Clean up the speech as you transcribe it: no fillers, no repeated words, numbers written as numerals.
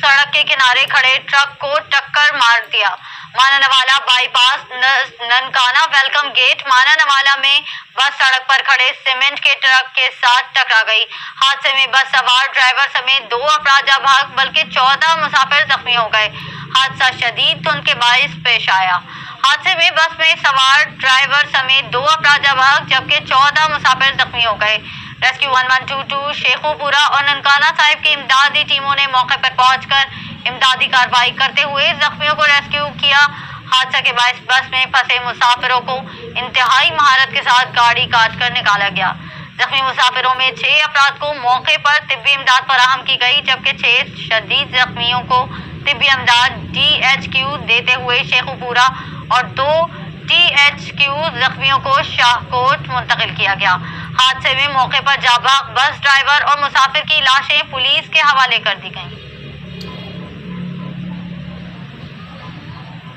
सड़क के किनारे खड़े ट्रक को टक्कर मार दिया। मानानवाला बाईपास ननकाना वेलकम गेट मानानवाला में बस सड़क पर खड़े सीमेंट के ट्रक के साथ टकरा गई। हादसे में बस सवार ड्राइवर समेत 2 अफराद जा भाग बल्कि 14 मुसाफिर जख्मी हो गए। हादसा शदीद धुंध के बायस पेश आया। हादसे में बस में सवार ड्राइवर समेत 2 अफराद जा भाग जबकि 14 मुसाफिर जख्मी हो गए। रेस्क्यू 1122 शेखुपुरा और ननकाना साहिब की इमदादी टीमों ने मौके पर पहुंचकर इमदादी कार्रवाई करते हुए जख्मियों को रेस्क्यू किया। हादसा के बाद बस में फंसे मुसाफिरों को इंतहाई महारत के साथ गाड़ी काट कर निकाला गया। जख्मी मुसाफिरों में 6 अफराद को मौके पर तिब्बी इमदाद फराहम की गई जबकि 6 शदीद जख्मियों को तिब्बी इमदाद DHQ देते हुए शेखुपुरा और 2 THQ जख्मियों को शाहकोट मुंतकिल किया गया। हादसे में मौके पर जाबाग बस ड्राइवर और मुसाफिर की लाशें पुलिस के हवाले कर दी गईं।